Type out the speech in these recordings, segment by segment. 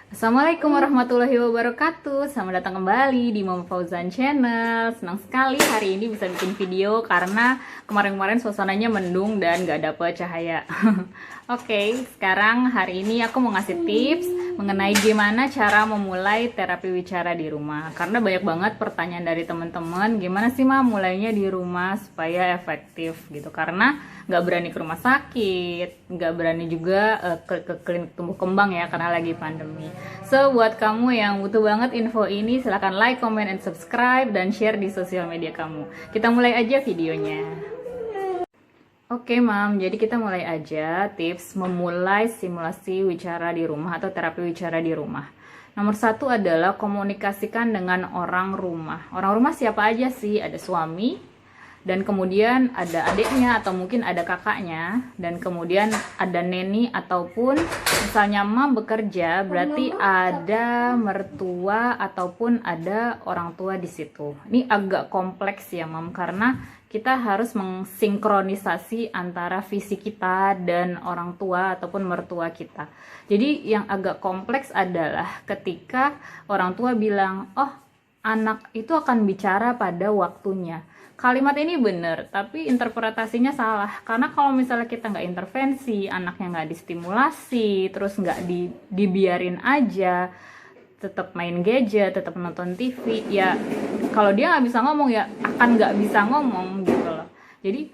Assalamualaikum warahmatullahi wabarakatuh. Selamat datang kembali di Mama Fauzan Channel. Senang sekali hari ini bisa bikin video karena kemarin-kemarin suasananya mendung dan gak dapet cahaya. Oke, sekarang hari ini aku mau ngasih tips mengenai gimana cara memulai terapi wicara di rumah. Karena banyak banget pertanyaan dari teman-teman, gimana sih Ma mulainya di rumah supaya efektif gitu. Karena nggak berani ke rumah sakit, nggak berani juga ke klinik tumbuh kembang ya karena lagi pandemi. So buat kamu yang butuh banget info ini, silahkan like, comment, and subscribe dan share di sosial media kamu. Kita mulai aja videonya. Oke Mam, jadi kita mulai aja tips memulai simulasi wicara di rumah atau terapi wicara di rumah. Nomor satu adalah komunikasikan dengan orang rumah. Orang rumah siapa aja sih? Ada suami, dan kemudian ada adiknya atau mungkin ada kakaknya, dan kemudian ada neni ataupun misalnya mam bekerja berarti ada mertua ataupun ada orang tua di situ. Ini agak kompleks ya mam karena kita harus mensinkronisasi antara visi kita dan orang tua ataupun mertua kita. Jadi yang agak kompleks adalah ketika orang tua bilang, oh anak itu akan bicara pada waktunya. Kalimat ini benar, tapi interpretasinya salah. Karena kalau misalnya kita nggak intervensi, anaknya nggak distimulasi, terus nggak dibiarin aja, tetap main gadget, tetap nonton TV, ya kalau dia nggak bisa ngomong ya akan nggak bisa ngomong gitu loh. Jadi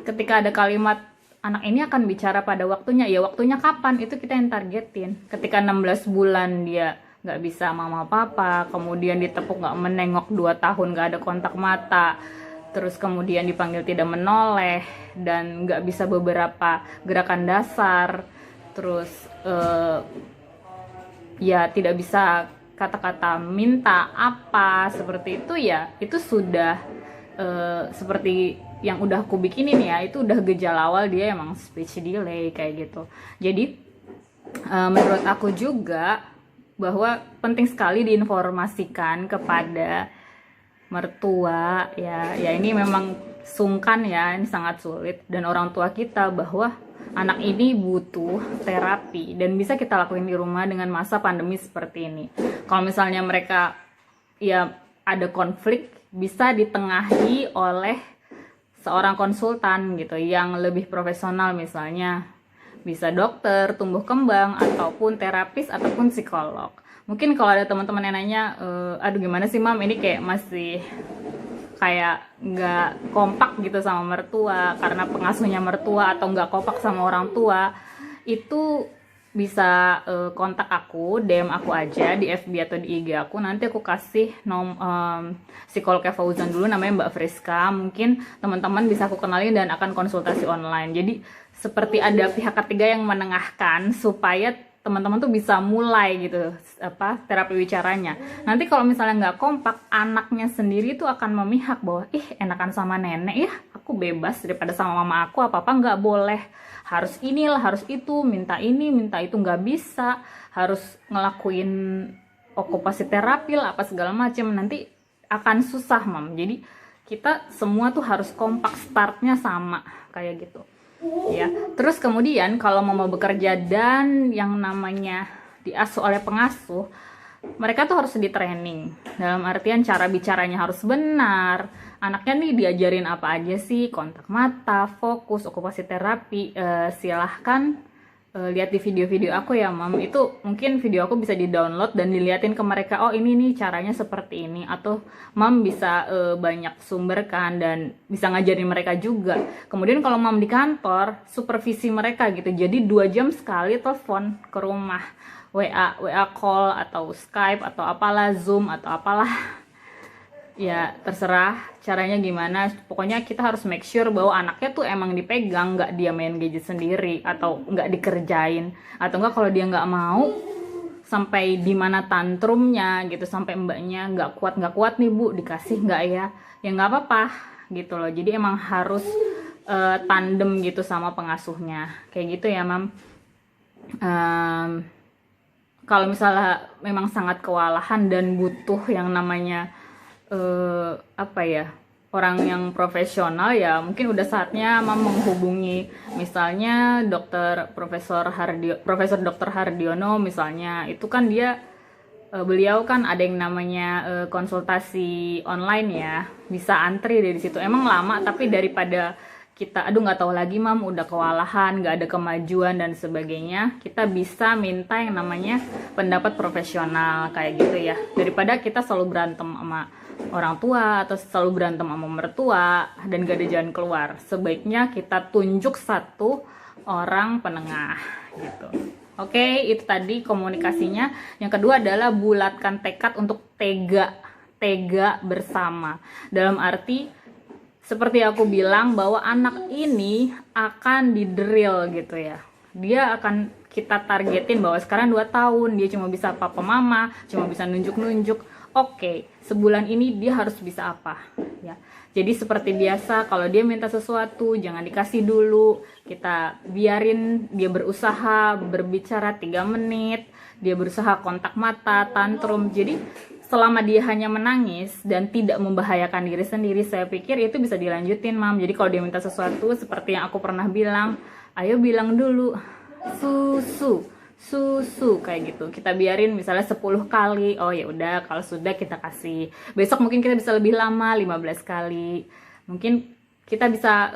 ketika ada kalimat anak ini akan bicara pada waktunya, ya waktunya kapan itu kita yang targetin. Ketika 16 bulan dia nggak bisa mama papa, kemudian ditepuk nggak menengok 2 tahun nggak ada kontak mata, terus kemudian dipanggil tidak menoleh dan nggak bisa beberapa gerakan dasar, terus ya tidak bisa kata-kata minta apa seperti itu, ya itu sudah seperti yang udah aku bikinin ya, itu udah gejala awal dia emang speech delay kayak gitu. Jadi menurut aku juga bahwa penting sekali diinformasikan kepada mertua ya ini memang sungkan ya, ini sangat sulit, dan orang tua kita bahwa anak ini butuh terapi dan bisa kita lakuin di rumah dengan masa pandemi seperti ini. Kalau misalnya mereka ya ada konflik, bisa ditengahi oleh seorang konsultan gitu yang lebih profesional, misalnya bisa dokter tumbuh kembang ataupun terapis ataupun psikolog. Mungkin kalau ada teman-teman yang nanya, aduh gimana sih mam, ini kayak masih kayak nggak kompak gitu sama mertua karena pengasuhnya mertua, atau nggak kompak sama orang tua, itu bisa kontak aku, DM aku aja di FB atau di IG aku. Nanti aku kasih psikolog Fauzan dulu, namanya Mbak Friska. Mungkin teman-teman bisa aku kenalin dan akan konsultasi online. Jadi seperti ada pihak ketiga yang menengahkan supaya teman-teman tuh bisa mulai gitu terapi wicaranya. Nanti kalau misalnya nggak kompak, anaknya sendiri tuh akan memihak bahwa enakan sama nenek ya, aku bebas daripada sama mama aku, apa-apa nggak boleh, harus inilah harus itu, minta ini minta itu nggak bisa, harus ngelakuin okupasi terapi lah apa segala macam, nanti akan susah mam. Jadi kita semua tuh harus kompak, startnya sama kayak gitu ya. Terus kemudian kalau mau bekerja dan yang namanya diasuh oleh pengasuh, mereka tuh harus di training, dalam artian cara bicaranya harus benar. Anaknya nih diajarin apa aja sih, kontak mata, fokus, okupasi terapi. Silahkan lihat di video-video aku ya mam, itu mungkin video aku bisa di-download dan diliatin ke mereka, oh ini nih caranya seperti ini, atau mam bisa banyak sumber kan dan bisa ngajarin mereka juga. Kemudian kalau mam di kantor, supervisi mereka gitu, jadi 2 jam sekali telepon ke rumah, WA call atau Skype atau apalah, Zoom atau apalah, ya terserah caranya gimana. Pokoknya kita harus make sure bahwa anaknya tuh emang dipegang, nggak dia main gadget sendiri atau nggak dikerjain, atau enggak kalau dia nggak mau sampai di mana tantrumnya gitu, sampai mbaknya nggak kuat nih bu, dikasih nggak ya nggak apa-apa gitu loh. Jadi emang harus tandem gitu sama pengasuhnya kayak gitu ya mam. Kalau misalnya memang sangat kewalahan dan butuh yang namanya orang yang profesional, ya mungkin udah saatnya Mam menghubungi misalnya Profesor Dr. Hardiono misalnya. Itu kan dia beliau kan ada yang namanya konsultasi online ya, bisa antri dari situ. Emang lama, tapi daripada kita aduh nggak tahu lagi Mam, udah kewalahan, nggak ada kemajuan dan sebagainya, kita bisa minta yang namanya pendapat profesional kayak gitu ya, daripada kita selalu berantem sama orang tua atau selalu berantem sama mertua dan gak ada jalan keluar. Sebaiknya kita tunjuk satu orang penengah gitu. Oke, itu tadi komunikasinya. Yang kedua adalah bulatkan tekad untuk tega bersama. Dalam arti seperti aku bilang bahwa anak ini akan didrill gitu ya. Dia akan kita targetin bahwa sekarang 2 tahun dia cuma bisa papa mama, cuma bisa nunjuk-nunjuk. Oke, sebulan ini dia harus bisa apa ya. Jadi seperti biasa, kalau dia minta sesuatu jangan dikasih dulu, kita biarin dia berusaha berbicara 3 menit, dia berusaha kontak mata, tantrum. Jadi selama dia hanya menangis dan tidak membahayakan diri sendiri, saya pikir itu bisa dilanjutin Mam. Jadi kalau dia minta sesuatu seperti yang aku pernah bilang, ayo bilang dulu susu kayak gitu, kita biarin misalnya 10 kali. Oh ya udah, kalau sudah kita kasih. Besok mungkin kita bisa lebih lama, 15 kali. Mungkin kita bisa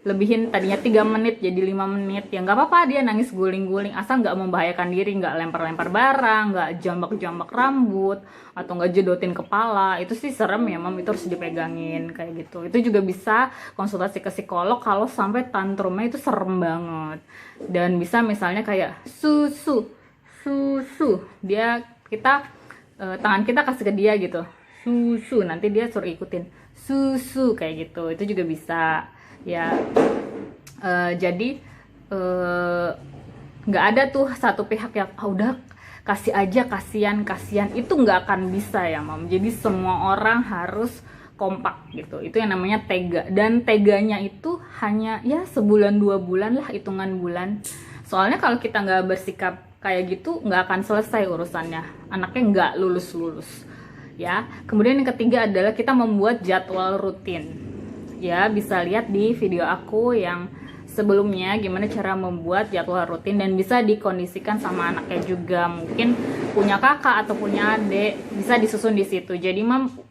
lebihin tadinya 3 menit jadi 5 menit. Ya nggak apa-apa dia nangis guling-guling, asal nggak membahayakan diri, nggak lempar-lempar barang, nggak jambak-jambak rambut, atau nggak jedotin kepala. Itu sih serem ya Mam, itu harus dipegangin kayak gitu. Itu juga bisa konsultasi ke psikolog kalau sampai tantrumnya itu serem banget. Dan bisa misalnya kayak susu, dia tangan kita kasih ke dia gitu, susu, nanti dia suruh ikutin susu kayak gitu. Itu juga bisa ya. Jadi nggak ada tuh satu pihak yang udah kasih aja, kasihan, itu nggak akan bisa ya Mam. Jadi semua orang harus kompak gitu. Itu yang namanya tega. Dan teganya itu hanya ya sebulan 2 bulan lah, hitungan bulan. Soalnya kalau kita nggak bersikap kayak gitu, nggak akan selesai urusannya. Anaknya nggak lulus ya. Kemudian yang ketiga adalah kita membuat jadwal rutin. Ya, bisa lihat di video aku yang sebelumnya gimana cara membuat jadwal rutin, dan bisa dikondisikan sama anaknya juga. Mungkin punya kakak atau punya adik, bisa disusun di situ. Jadi Mam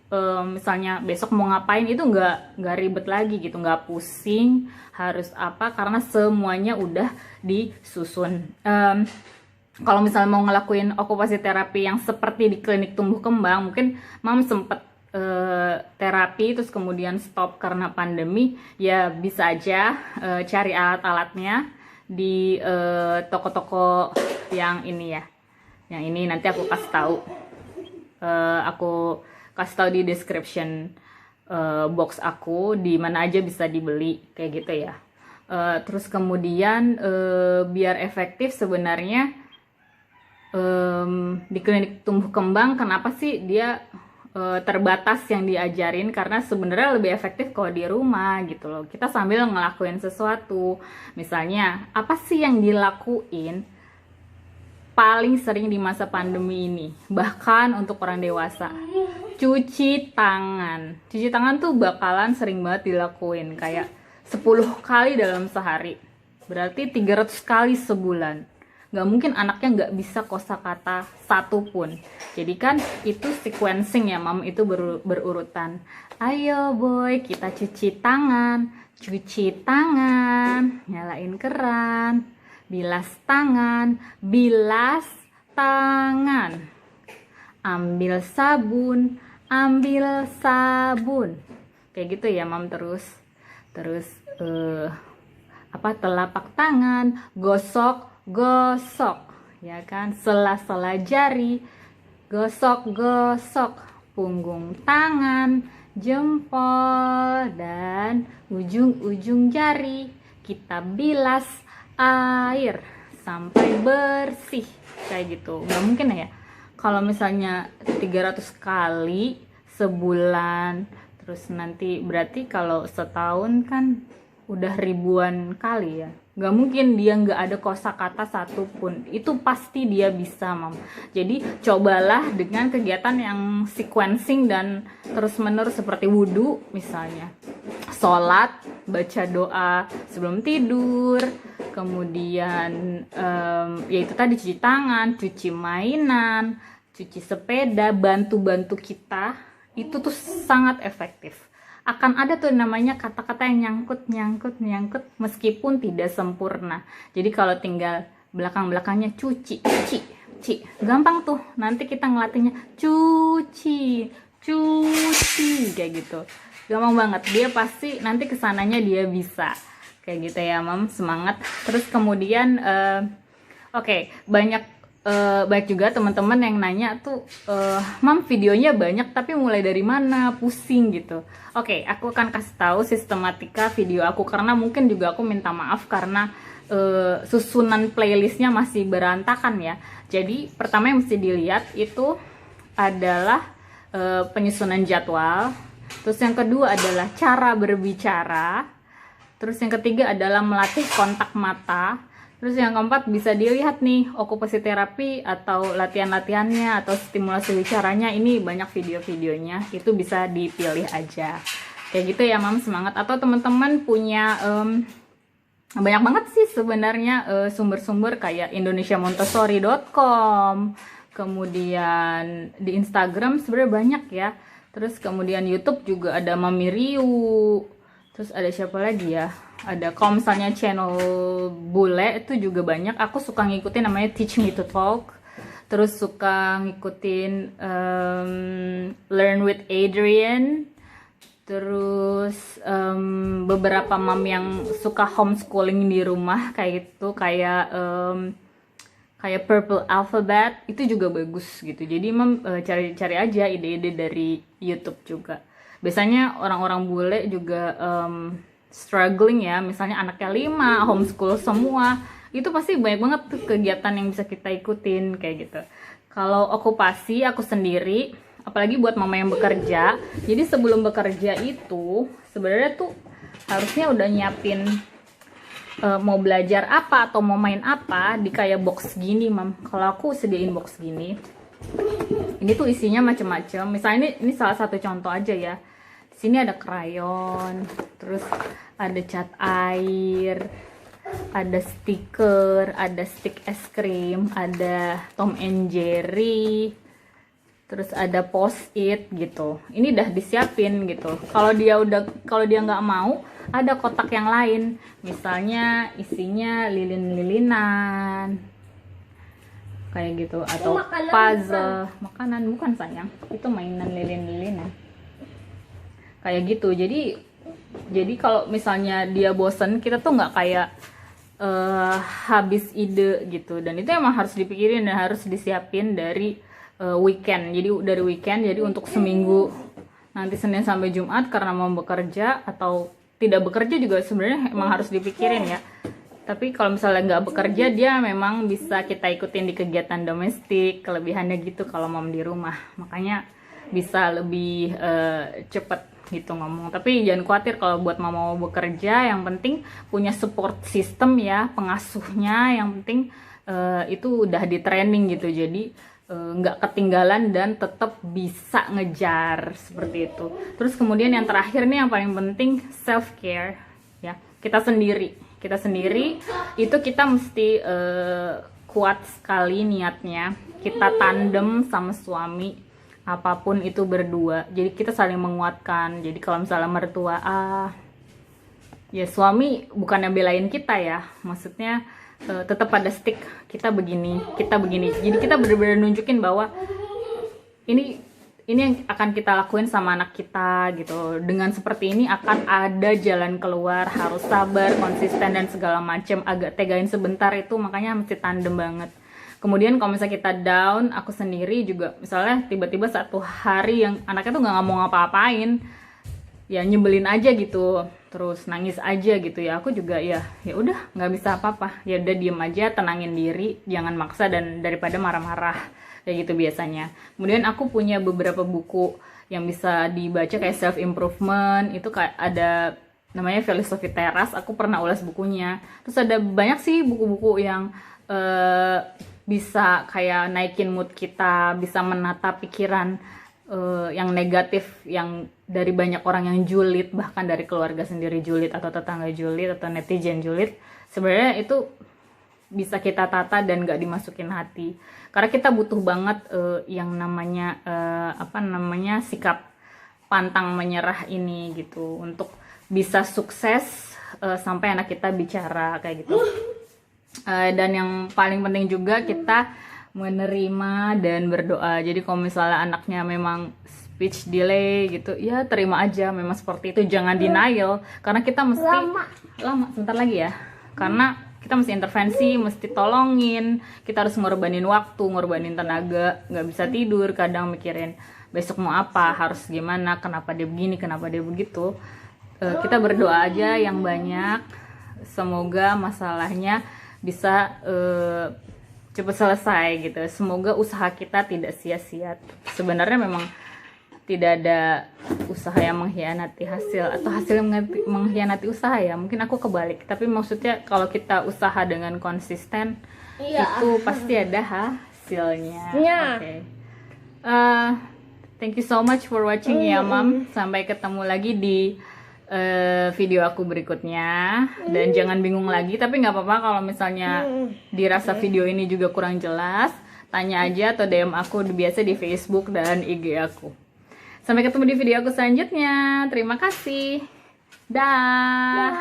misalnya besok mau ngapain itu nggak ribet lagi gitu, nggak pusing harus apa, karena semuanya udah disusun. Kalau misalnya mau ngelakuin okupasi terapi yang seperti di klinik tumbuh kembang, mungkin Mam sempet terapi terus kemudian stop karena pandemi, ya bisa aja cari alat-alatnya di toko-toko yang ini ya. Yang ini nanti aku kasih tahu. Aku kasih tahu di description box aku di mana aja bisa dibeli kayak gitu ya. Terus kemudian biar efektif sebenarnya di klinik tumbuh kembang, kenapa sih dia terbatas yang diajarin, karena sebenarnya lebih efektif kalau di rumah gitu loh. Kita sambil ngelakuin sesuatu. Misalnya, apa sih yang dilakuin paling sering di masa pandemi ini? Bahkan untuk orang dewasa. Cuci tangan. Cuci tangan tuh bakalan sering banget dilakuin. Kayak 10 kali dalam sehari. Berarti 300 kali sebulan. Nggak mungkin anaknya nggak bisa kosakata satu pun. Jadi kan itu sequencing ya Mam, itu berurutan. Ayo boy, kita cuci tangan, nyalain keran, bilas tangan, ambil sabun, kayak gitu ya Mam. Terus telapak tangan, gosok ya kan, sela-sela jari, gosok punggung tangan, jempol, dan ujung-ujung jari. Kita bilas air sampai bersih kayak gitu. Nggak mungkin ya kalau misalnya 300 kali sebulan, terus nanti berarti kalau setahun kan udah ribuan kali ya. Gak mungkin dia nggak ada kosakata satupun, itu pasti dia bisa, Mam. Jadi cobalah dengan kegiatan yang sequencing dan terus menerus, seperti wudhu misalnya, sholat, baca doa sebelum tidur, kemudian yaitu tadi cuci tangan, cuci mainan, cuci sepeda, bantu-bantu kita, itu tuh sangat efektif. Akan ada tuh namanya kata-kata yang nyangkut meskipun tidak sempurna. Jadi kalau tinggal belakang-belakangnya cuci, gampang tuh. Nanti kita ngelatihnya cuci, kayak gitu. Gampang banget. Dia pasti nanti kesananya dia bisa. Kayak gitu ya, Mam. Semangat. Terus kemudian oke, banyak juga teman-teman yang nanya tuh, Mam, videonya banyak tapi mulai dari mana, pusing gitu. Oke, aku akan kasih tahu sistematika video aku, karena mungkin juga aku minta maaf karena susunan playlistnya masih berantakan ya. Jadi pertama yang mesti dilihat itu adalah penyusunan jadwal, terus yang kedua adalah cara berbicara, terus yang ketiga adalah melatih kontak mata. Terus yang keempat bisa dilihat nih okupasi terapi atau latihan-latihannya atau stimulasi bicaranya, ini banyak video-videonya, itu bisa dipilih aja. Kayak gitu ya, Mam, semangat. Atau teman-teman punya banyak banget sih sebenarnya sumber-sumber kayak indonesiamontessori.com, kemudian di Instagram sebenarnya banyak ya. Terus kemudian YouTube juga ada Mami Riu. Terus ada siapa lagi ya? Ada kalau misalnya channel bule itu juga banyak. Aku suka ngikutin namanya Teach Me to Talk. Terus suka ngikutin Learn with Adrian. Terus beberapa mam yang suka homeschooling di rumah kayak gitu, kayak Purple Alphabet, itu juga bagus gitu. Jadi mam cari-cari aja ide-ide dari YouTube juga. Biasanya orang-orang bule juga struggling ya, misalnya anaknya 5, homeschool semua, itu pasti banyak banget tuh kegiatan yang bisa kita ikutin kayak gitu. Kalau okupasi aku sendiri, apalagi buat mama yang bekerja, jadi sebelum bekerja itu sebenarnya tuh harusnya udah nyiapin mau belajar apa atau mau main apa di kayak box gini, Mam. Kalau aku sediain box gini, ini tuh isinya macam-macam. Misalnya ini salah satu contoh aja ya. Di sini ada krayon, terus ada cat air, ada stiker, ada stick es krim, ada Tom and Jerry, terus ada post-it gitu. Ini udah disiapin gitu. Kalau dia nggak mau, ada kotak yang lain, misalnya isinya lilin-lilinan kayak gitu, atau puzzle. Makanan bukan sayang, itu mainan lilin-lilinan kayak gitu. Jadi kalau misalnya dia bosen, kita tuh nggak kayak habis ide gitu. Dan itu emang harus dipikirin dan harus disiapin dari weekend. Jadi dari weekend, jadi untuk seminggu, nanti Senin sampai Jumat karena mau bekerja atau tidak bekerja juga sebenarnya emang harus dipikirin ya. Tapi kalau misalnya nggak bekerja, dia memang bisa kita ikutin di kegiatan domestik, kelebihannya gitu kalau mau di rumah. Makanya bisa lebih cepet gitu ngomong. Tapi jangan khawatir kalau buat mama mau bekerja, yang penting punya support system ya, pengasuhnya, yang penting itu udah di training gitu, jadi nggak ketinggalan dan tetap bisa ngejar seperti itu. Terus kemudian yang terakhir nih yang paling penting, self care ya, kita sendiri itu kita mesti kuat sekali niatnya. Kita tandem sama suami, apapun itu berdua, jadi kita saling menguatkan. Jadi kalau misalnya mertua ya suami bukannya belain kita ya, maksudnya tetap ada stick, kita begini. Jadi kita benar-benar nunjukin bahwa ini yang akan kita lakuin sama anak kita gitu. Dengan seperti ini akan ada jalan keluar, harus sabar, konsisten dan segala macam. Agak tegain sebentar itu, makanya mesti tandem banget. Kemudian kalau misalnya kita down, aku sendiri juga misalnya tiba-tiba satu hari yang anaknya tuh nggak mau ngapa-ngapain, ya nyebelin aja gitu, terus nangis aja gitu ya, aku juga ya udah nggak bisa apa-apa, ya udah diem aja, tenangin diri, jangan maksa, dan daripada marah-marah kayak gitu biasanya. Kemudian aku punya beberapa buku yang bisa dibaca kayak self improvement, itu kayak ada namanya Filosofi Teras, aku pernah ulas bukunya. Terus ada banyak sih buku-buku yang bisa kayak naikin mood kita, bisa menata pikiran yang negatif, yang dari banyak orang yang julid, bahkan dari keluarga sendiri julid, atau tetangga julid, atau netizen julid. Sebenarnya itu bisa kita tata dan gak dimasukin hati, karena kita butuh banget yang namanya sikap pantang menyerah ini gitu, untuk bisa sukses sampai anak kita bicara kayak gitu. Dan yang paling penting juga kita menerima dan berdoa. Jadi kalau misalnya anaknya memang speech delay gitu, ya terima aja, memang seperti itu, jangan denial, karena kita mesti lama sebentar lagi ya, karena kita mesti intervensi, mesti tolongin, kita harus ngorbanin waktu, ngorbanin tenaga, nggak bisa tidur kadang mikirin besok mau apa, harus gimana, kenapa dia begini, kenapa dia begitu. Kita berdoa aja yang banyak, semoga masalahnya bisa cepat selesai gitu. Semoga usaha kita tidak sia-sia. Sebenarnya memang tidak ada usaha yang mengkhianati hasil, atau hasil yang mengkhianati usaha ya. Mungkin aku kebalik, tapi maksudnya kalau kita usaha dengan konsisten, itu pasti ada hasilnya. Oke. Thank you so much for watching ya, Mam. Sampai ketemu lagi di video aku berikutnya, dan jangan bingung lagi. Tapi nggak apa-apa kalau misalnya dirasa video ini juga kurang jelas, tanya aja atau DM aku biasa di Facebook dan IG aku. Sampai ketemu di video aku selanjutnya. Terima kasih. Dah.